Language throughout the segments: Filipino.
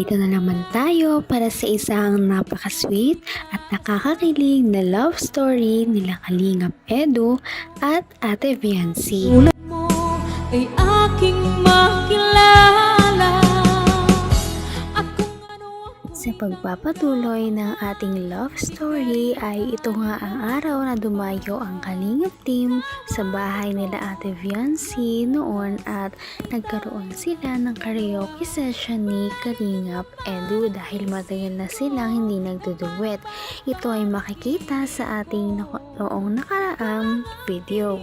Narito na naman tayo para sa isang napaka-sweet at nakakakilig na love story nila Kalingap Edu at Ate Viancy. Tulad mo ay aking makilala at kung ano Sa pagpapatuloy ng ating love story ay ito nga ang araw na dumayo ang Kalingap team sa bahay nila Ate Viancy noon at nagkaroon sila ng karaoke session ni Kalingap Edu dahil matagal na silang hindi nagduduet. Ito ay makikita sa ating noong nakaraang video.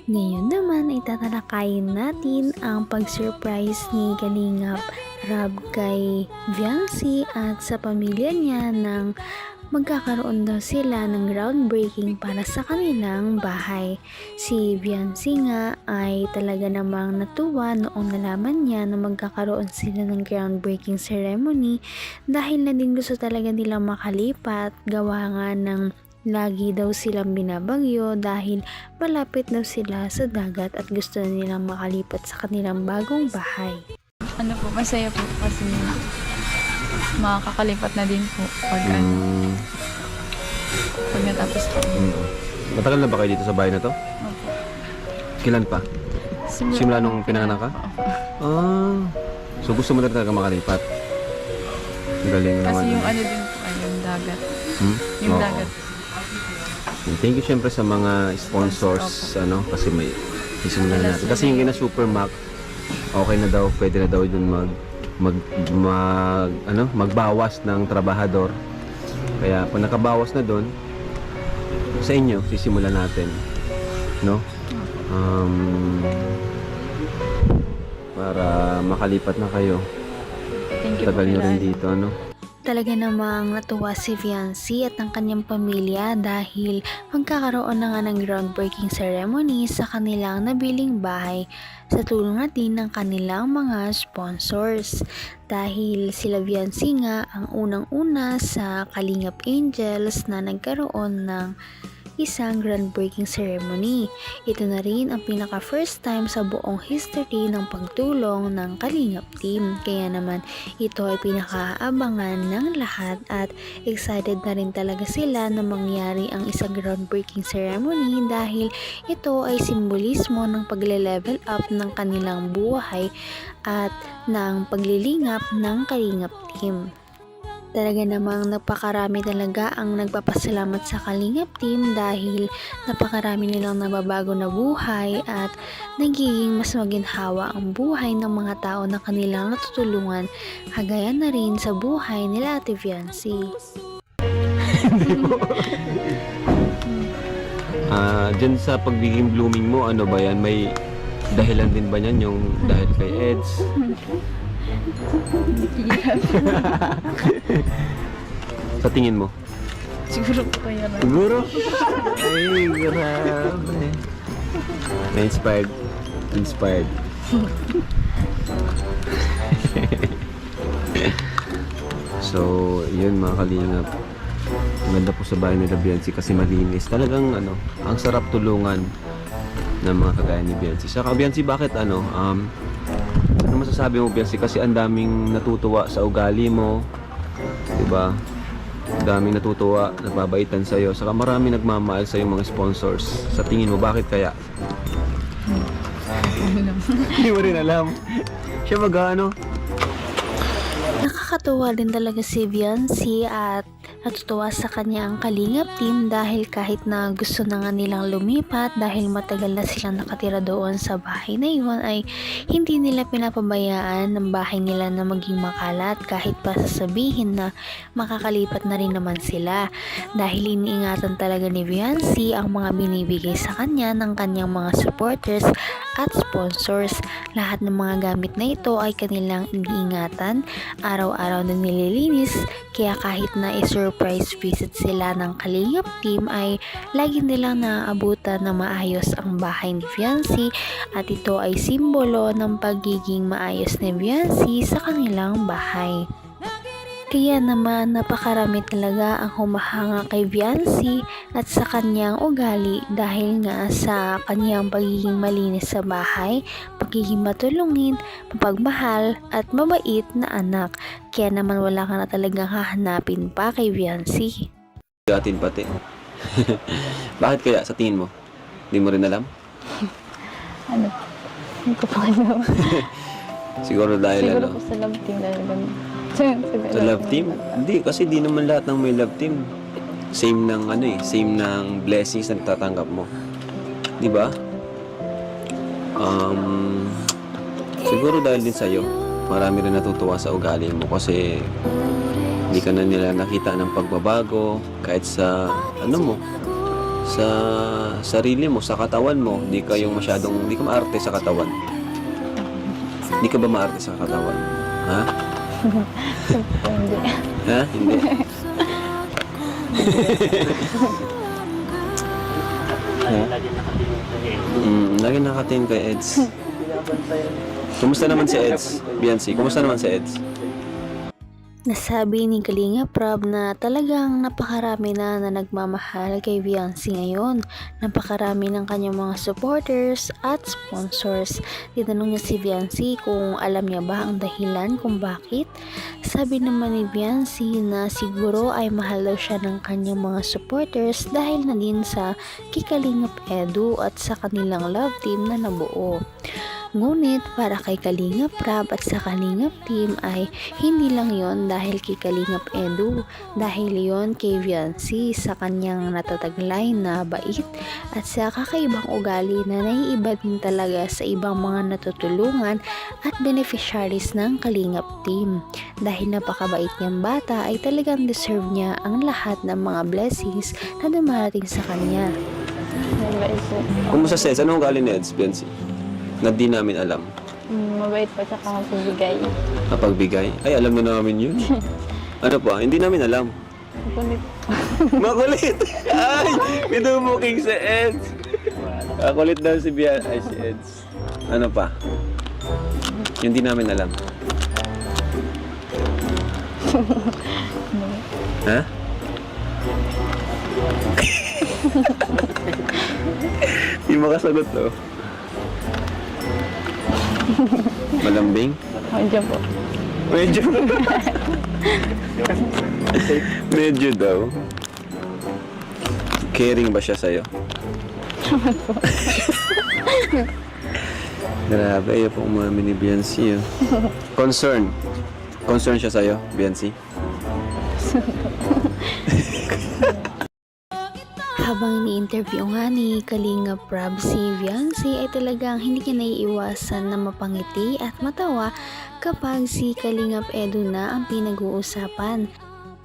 Ngayon naman ay tatalakayin natin ang pag-surprise ni Kalingap Rab kay Viancy at sa pamilya niya nang magkakaroon daw sila ng groundbreaking para sa kanilang bahay. Si Viancy nga ay talaga namang natuwa noong nalaman niya na magkakaroon sila ng groundbreaking ceremony dahil na din gusto talaga nilang makalipat gawa nga ng lagi daw silang binabagyo dahil malapit daw sila sa dagat at gusto na nilang makalipat sa kanilang bagong bahay. Ano po, masaya po kasi makakalipat na din po pag, pag natapos po. Matagal na ba kayo dito sa bahay na to? Opo. Kailan pa? Simula nung pinanganak ka? Ah, so gusto mo na talaga makalipat? Ang galing Kasi naman. yung ano din po ay yung dagat. Yung Oo. dagat. Thank you syempre sa mga sponsors, kasi may isimulan natin. Kasi yung kina Supermac, okay na daw, pwede na daw dun magbawas ng trabahador. Kaya pag nakabawas na dun, sa inyo, sisimulan natin. No? Para makalipat na kayo. Thank you Tagal po nyo rin kila- dito, ano? Talaga namang natuwa si Viancy at ang kanyang pamilya dahil magkakaroon na nga ng groundbreaking ceremony sa kanilang nabiling bahay sa tulong na din ng kanilang mga sponsors. Dahil sila Viancy nga ang unang-una sa Kalingap Angels na nagkaroon ng isang groundbreaking ceremony. Ito na rin ang pinaka first time sa buong history ng pagtulong ng Kalingap team. Kaya naman ito ay pinakaabangan ng lahat at excited na rin talaga sila na mangyari ang isang groundbreaking ceremony dahil ito ay simbolismo ng pagle-level up ng kanilang buhay at ng paglilingap ng Kalingap team. Talaga namang napakarami talaga ang nagpapasalamat sa Kalingap team dahil napakarami nilang nababago na buhay at nagiging mas maginhawa ang buhay ng mga tao na kanilang natutulungan, kagaya na rin sa buhay nila Ate Viancy. Dyan sa pagiging blooming mo, ano ba yan? May dahilan din ba yan? Yung dahil kay Eds? Sa tingin mo? Siguro po kaya lang. Siguro? Ay, grabe. Na-inspired. Inspired. So, yun mga kalingap. Ang ganda po sa bahay nila Viancy kasi malinis. Talagang ang sarap tulungan ng mga kagaya ni Viancy. Saka Viancy, bakit ano masasabi mo Viancy? Kasi ang daming natutuwa sa ugali mo, 'di ba? Ang daming natutuwa, nagbabaitan sa iyo. Saka marami nagmamahal sa iyo mga sponsors. Sa tingin mo bakit kaya? Hindi mo rin alam. Siya Nakakatuwa din talaga si Viancy at natutuwa sa kanya ang Kalingap team dahil kahit na gusto na nga nilang lumipat dahil matagal na silang nakatira doon sa bahay na iyon ay hindi nila pinapabayaan ng bahay nila na maging makalat kahit pa sasabihin na makakalipat na rin naman sila dahil iniingatan talaga ni Viancy ang mga binibigay sa kanya ng kanyang mga supporters at sponsors. Lahat ng mga gamit na ito ay kanilang iniingatan, araw-araw na nililinis, kaya kahit na surprise visit sila ng Kalingap team ay lagi nilang naaabutan na maayos ang bahay ni Viancy at ito ay simbolo ng pagiging maayos ni Viancy sa kanilang bahay. Kaya naman napakarami talaga ang humahanga kay Viancy at sa kanyang ugali dahil nga sa kanyang pagiging malinis sa bahay, pagiging matulungin, mapagmahal at mabait na anak. Kaya naman wala ka na talagang hahanapin pa kay Viancy. Atin pati. Bakit kaya sa tingin mo? Hindi mo rin alam? Ano? Hindi ko pa alam. Siguro dahil Siguro ano? po sa love team dahil ganun. Sa love team? Hindi, kasi di naman lahat ng may love team. Same ng ano eh, same ng blessings na natatanggap mo. Di ba? Siguro dahil din sa'yo, marami rin natutuwa sa ugali mo kasi hindi ka na nila nakita ng pagbabago kahit sa ano mo, sa sarili mo, sa katawan mo. Hindi ka maarte sa katawan. Hindi ka ba maarte sa katawan? Ha? Hindi. Ha? Hindi. Lagi nakatingin kay Eds. Kumusta naman si Eds? Biancy, kumusta naman si Eds? Nasabi ni Kalinga Prab na talagang napakarami na nagmamahal kay Viancy ngayon. Napakarami ng kanyang mga supporters at sponsors. Tinanong niya si Viancy kung alam niya ba ang dahilan kung bakit. Sabi naman ni Viancy na siguro ay mahal daw siya ng kanyang mga supporters dahil na din sa Kikalingap Edu at sa kanilang love team na nabuo. Ngunit para kay Kalingap Prab at sa Kalingap team ay hindi lang yon dahil kay Kalingap Edu, dahil yon kay Viancy sa kanyang natataglay na bait at sa kakaibang ugali na naiiba din talaga sa ibang mga natutulungan at beneficiaries ng Kalingap team. Dahil napakabait niyang bata ay talagang deserve niya ang lahat ng mga blessings na dumarating sa kanya. Mabait po. Kumusta si Eds? Anong ugali ni Eds, Biancy? Na di namin alam. Mabait po tsaka magbibigay. Napagbigay? Ay, alam na namin yun. Ano pa? Hindi namin alam. Kulit. Makulit! Ay! Minumuking si Eds! Makulit daw si si Eds. Ano pa? Hindi namin alam. Ha? Hindi makasagot to. Malambing? Medyo po. Medyo. Medyo daw. Caring ba siya sa'yo? Grabe, ayaw po umamin ni Biancy. Oh. Concern. Concern siya sa'yo, Biancy? Habang ni-interview nga ni Kalinga Prab si Viancy ay talagang hindi niya naiiwasan na mapangiti at matawa kapag si Kalingap Edu na ang pinag-uusapan.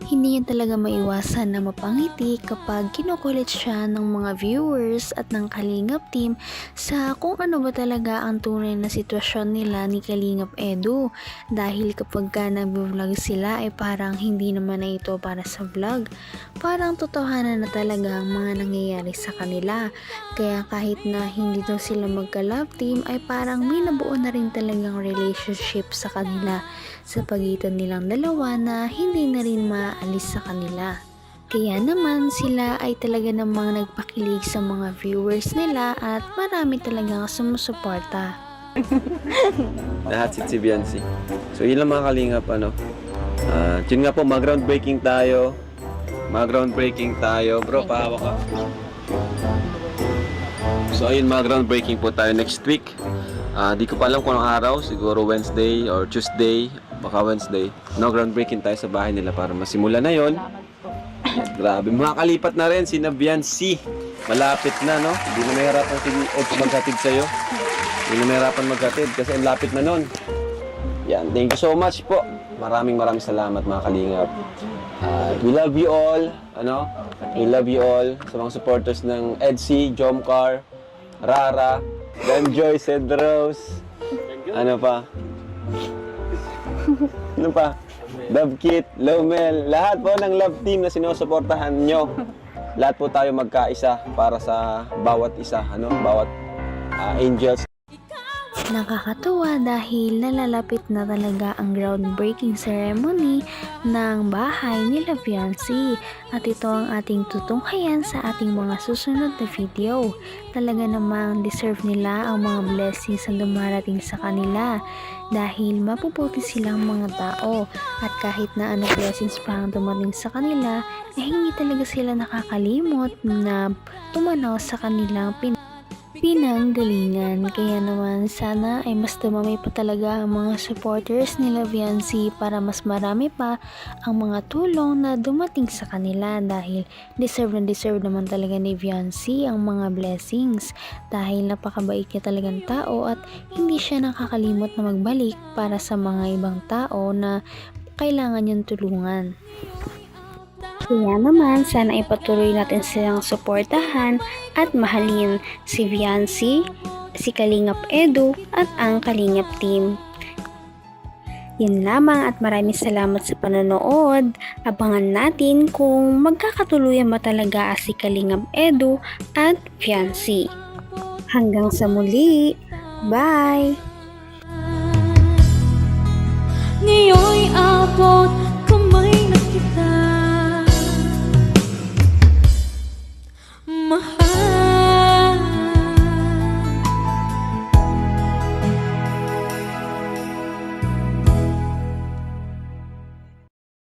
Hindi niya talaga maiwasan na mapangiti kapag kinukulit siya ng mga viewers at ng Kalingap team sa kung ano ba talaga ang tunay na sitwasyon nila ni Kalingap Edu. Dahil kapag ka nag-vlog sila ay parang hindi naman na ito para sa vlog. Parang totohanan na talaga ang mga nangyayari sa kanila. Kaya kahit na hindi daw sila magka-love team ay parang may nabuo na rin talagang relationship sa kanila sa pagitan nilang dalawa na hindi na rin maalis sa kanila. Kaya naman sila ay talaga namang nagpakilig sa mga viewers nila at marami talagang sumusuporta. Lahat si Biancy. So yun lang mga kalingap, ano. Yun nga po, mag-groundbreaking tayo. Mag-groundbreaking tayo. Bro, pahawa ka. So ayun, mag-groundbreaking po tayo next week. Di ko pa alam kung anong araw, siguro Wednesday or Tuesday, baka Wednesday. No, groundbreaking tayo sa bahay nila para masimulan na yon. Grabe, makakalipat na rin si Biancy. Malapit na, no? Hindi na mahirapan si Eds maghatid sa'yo. Hindi na mahirapan maghatid kasi ang lapit na nun. Yan, thank you so much po. Maraming salamat mga kalingap. We love you all, ano? We love you all sa mga supporters ng Edsy, Jomcar, Rara, Danjoy, Cedros, ano pa? Ano pa? Dubkit, Lomel, lahat po ng love team na sinusuportahan nyo. Lahat po tayo magkaisa para sa bawat isa, ano? Bawat angels. Nakakatuwa dahil nalalapit na talaga ang groundbreaking ceremony ng bahay ni Beyonce at ito ang ating tutunghayan sa ating mga susunod na video. Talaga namang deserve nila ang mga blessings na dumarating sa kanila dahil mapuputi silang mga tao at kahit na ano blessings pa ang dumating sa kanila ay hindi talaga sila nakakalimot na tumanaw sa kanilang pinanggalingan. Kaya naman sana ay mas dumami pa talaga ang mga supporters ni Beyonce para mas marami pa ang mga tulong na dumating sa kanila dahil deserve na deserve naman talaga ni Beyonce ang mga blessings dahil napakabait niya talagang tao at hindi siya nakakalimot na magbalik para sa mga ibang tao na kailangan niyang tulungan. Kaya naman, sana ipatuloy natin silang suportahan at mahalin si Beyonce, si Kalingap Edu at ang Kalingap team. Yun lamang at maraming salamat sa panonood. Abangan natin kung magkakatuluyan ba talaga si Kalingap Edu at Beyonce. Hanggang sa muli. Bye! Ngayon'y abot